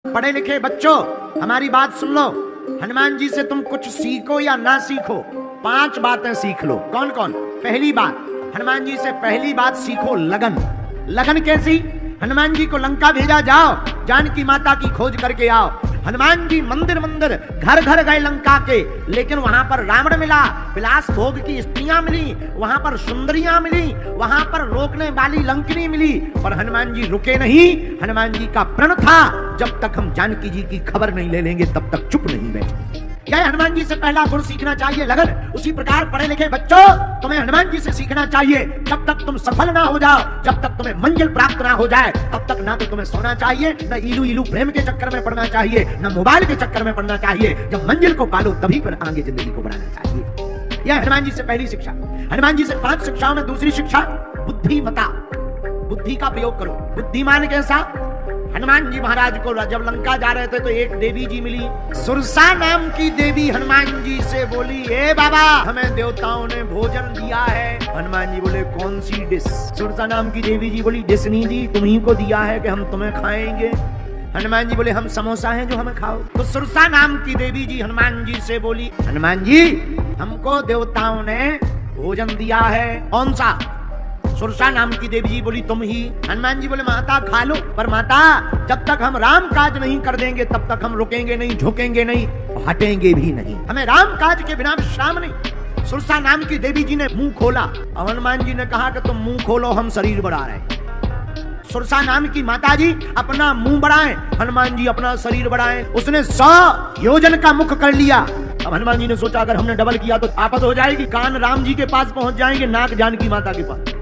पढ़े लिखे बच्चों, हमारी बात सुन लो। हनुमान जी से तुम कुछ सीखो या ना सीखो, 5 बातें सीख लो। कौन कौन? पहली बात, हनुमान जी से पहली बात सीखो लगन। लगन कैसी? हनुमान जी को लंका भेजा, जाओ जानकी माता की खोज करके आओ। हनुमान जी मंदिर मंदिर घर घर गए लंका के, लेकिन वहां पर रावण मिला, विलास भोग की स्त्रियां मिली, वहां पर सुंदरियां मिली, वहां पर रोकने वाली लंकनी मिली, पर हनुमान जी रुके नहीं। हनुमान जी का प्रण था, जब तक हम जानकी जी की खबर नहीं ले लेंगे तब तक चुप नहीं बैठे। यह हनुमान जी से पहला गुण सीखना चाहिए, लगन। उसी प्रकार पढ़े लिखे बच्चों, तुम्हें हनुमान जी से सीखना चाहिए। जब तक तुम सफल ना हो जाओ, जब तक तुम्हें मंजिल प्राप्त ना हो जाए, तब तक ना तो तुम्हें सोना चाहिए, न इलू इलू प्रेम के चक्कर में पड़ना चाहिए, न मोबाइल के चक्कर में पड़ना चाहिए। जब मंजिल को पालो तभी फिर आगे जिंदगी को बढ़ाना चाहिए। यह हनुमान जी से पहली शिक्षा। हनुमान जी से 5 शिक्षाओं में दूसरी शिक्षा बुद्धिमता। बुद्धि का प्रयोग करो। बुद्धिमान कैसा? हनुमान जी महाराज को जब लंका जा रहे थे तो एक देवी जी मिली, सुरसा नाम की देवी। हनुमान जी से बोली, ए बाबा, हमें देवताओं ने भोजन दिया है। हनुमान जी बोले, कौन सी डिश? सुरसा नाम की देवी जी बोली, डिश नहीं दी, तुम्ही को दिया है कि हम तुम्हें खाएंगे। हनुमान जी बोले, हम समोसा हैं जो हमें खाओ। तो सुरसा नाम की देवी जी हनुमान जी से बोली, हनुमान जी, हमको देवताओं ने भोजन दिया है। कौन सा? सुरसा नाम की देवी जी बोली, तुम ही। हनुमान जी बोले, माता खा लो, पर माता, जब तक हम राम काज नहीं कर देंगे तब तक हम रुकेंगे नहीं, झुकेंगे नहीं, हटेंगे भी नहीं। हमें राम काज के बिना विश्राम नहीं। सुरसा नाम की देवी जी ने मुंह खोला, और हनुमान जी ने कहा कि तुम मुंह खोलो, हम शरीर बढ़ा रहे हैं। सुरसा नाम की माता जी अपना मुंह बढ़ाएं, हनुमान जी अपना शरीर बढ़ाएं। उसने 100 योजन का मुख कर लिया। अब हनुमान जी ने सोचा, अगर हमने डबल किया तो आफत हो जाएगी, कान राम जी के पास पहुंच जाएंगे, नाक जानकी माता के पास,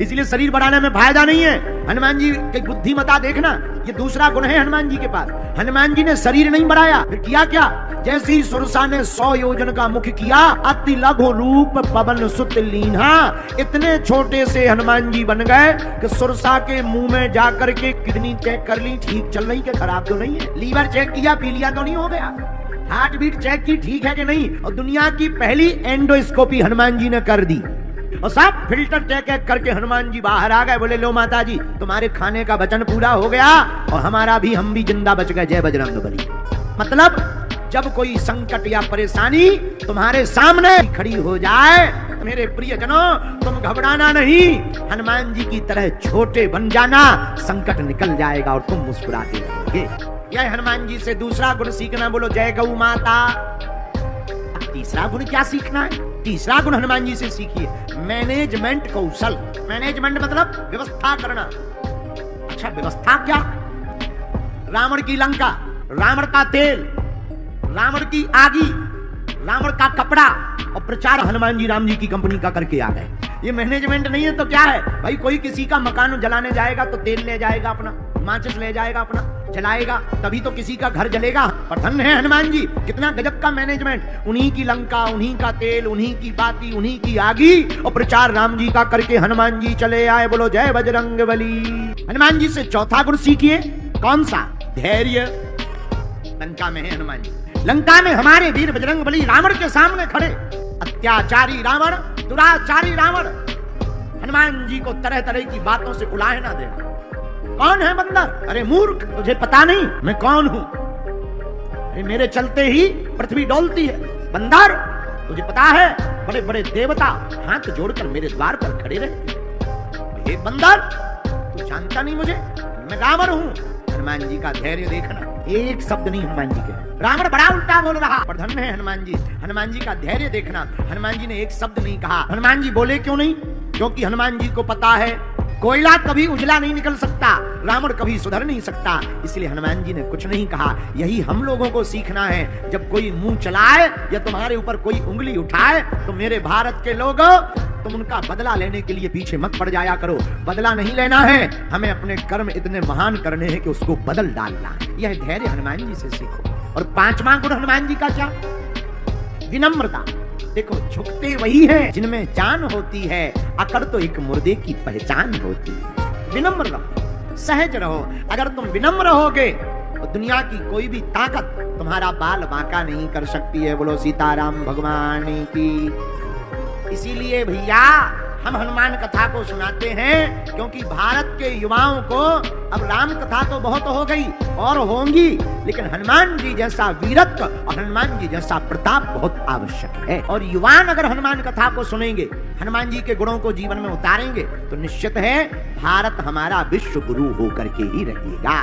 इसलिए शरीर बढ़ाने में फायदा नहीं है। हनुमान जी की बुद्धिमता देखना, ये दूसरा गुण है हनुमान जी के पास। हनुमान जी ने शरीर नहीं बढ़ाया, फिर किया क्या? जैसे ही सुरसा ने 100 योजन का मुख किया, अति लघु रूप पवन सुत लीन्हा। इतने छोटे से हनुमान जी बन गए कि सुरसा के मुंह में जाकर के किडनी चेक कर ली, ठीक चल रही है, खराब तो नहीं है। लीवर चेक किया, पीलिया तो नहीं हो गया। हार्ट बीट चेक की, ठीक है कि नहीं। और दुनिया की पहली एंडोस्कोपी हनुमान जी ने कर दी, और सब फिल्टर चेक करके हनुमान जी बाहर आ गए। बोले, लो माता जी, तुम्हारे खाने का वचन पूरा हो गया, और हमारा भी, हम भी जिंदा बच गए। जय बजरंगबली। मतलब जब कोई संकट या परेशानी तुम्हारे सामने खड़ी हो जाए, मेरे प्रियजनों, तुम घबराना नहीं, हनुमान जी की तरह छोटे बन जाना, संकट निकल जाएगा और तुम मुस्कुराते रहोगे। यह हनुमान जी से दूसरा गुण सीखना। बोलो जय गौ माता। तीसरा गुण क्या सीखना है? तीसरा गुण हनुमान जी से सीखिए, मैनेजमेंट कौशल। मैनेजमेंट मतलब व्यवस्था करना। अच्छा, व्यवस्था क्या? रावण की लंका, रावण का तेल, रावण की आगी, रावण का कपड़ा, और प्रचार हनुमान जी राम जी की कंपनी का करके आ गए। ये मैनेजमेंट नहीं है तो क्या है भाई? कोई किसी का मकान जलाने जाएगा तो तेल ले जाएगा अपना, माचिस ले जाएगा अपना, जलाएगा, तभी तो किसी का घर जलेगा। पर धन्य है हनुमान जी, कितना गजब का मैनेजमेंट। उन्हीं की लंका, उन्हीं का तेल, उन्हीं की बाती, उन्हीं की आगी, और प्रचार राम जी का करके हनुमान जी चले आए। बोलो जय बजरंगबली। हनुमान जी से चौथा गुण सीखिए। कौन सा? धैर्य। लंका में है हनुमान जी, लंका में हमारे वीर बजरंगबली रावण के सामने खड़े। अत्याचारी रावण, दुराचारी रावण, हनुमान जी को तरह तरह की बातों से उलाहे ना देना। कौन है बंदर? अरे मूर्ख, तुझे पता नहीं मैं कौन हूं? अरे मेरे चलते ही पृथ्वी डोलती है। बंदर, तुझे पता है बड़े बड़े देवता हाथ जोड़कर मेरे द्वार पर खड़े रहे। हे बंदर, तू जानता नहीं मुझे, मैं रावण हूं। हनुमान जी का धैर्य देखना, एक शब्द नहीं हनुमान जी के। रावण बड़ा उल्टा बोल रहा, पर धन्य है हनुमान जी। हनुमान जी का धैर्य देखना, हनुमान जी ने एक शब्द नहीं कहा। हनुमान जी बोले क्यों नहीं? क्योंकि हनुमान जी को पता है कोयला कभी उजला नहीं निकल सकता, रावण कभी सुधर नहीं सकता, इसलिए हनुमान जी ने कुछ नहीं कहा। यही हम लोगों को सीखना है। जब कोई मुंह चलाए या तुम्हारे ऊपर कोई उंगली उठाए, तो मेरे भारत के लोगों, तुम उनका बदला लेने के लिए पीछे मत पड़ जाया करो। बदला नहीं लेना है, हमें अपने कर्म इतने महान करने हैं कि उसको बदल डालना है। यह धैर्य हनुमान जी से सीखो। और 5वां गुण हनुमान जी का क्या? विनम्रता। देखो, झुकते वही हैं जिनमें जान होती है, अकड़ तो एक मुर्दे की पहचान होती है। विनम्र रहो, सहज रहो। अगर तुम विनम्र रहोगे तो दुनिया की कोई भी ताकत तुम्हारा बाल बांका नहीं कर सकती है। बोलो सीताराम भगवान की। इसीलिए भैया हम हनुमान कथा को सुनाते हैं क्योंकि भारत के युवाओं को अब राम कथा तो बहुत हो गई और होंगी, लेकिन हनुमान जी जैसा वीरत्व और हनुमान जी जैसा प्रताप बहुत आवश्यक है। और युवान अगर हनुमान कथा को सुनेंगे, हनुमान जी के गुणों को जीवन में उतारेंगे, तो निश्चित है भारत हमारा विश्व गुरु होकर के ही रहेगा।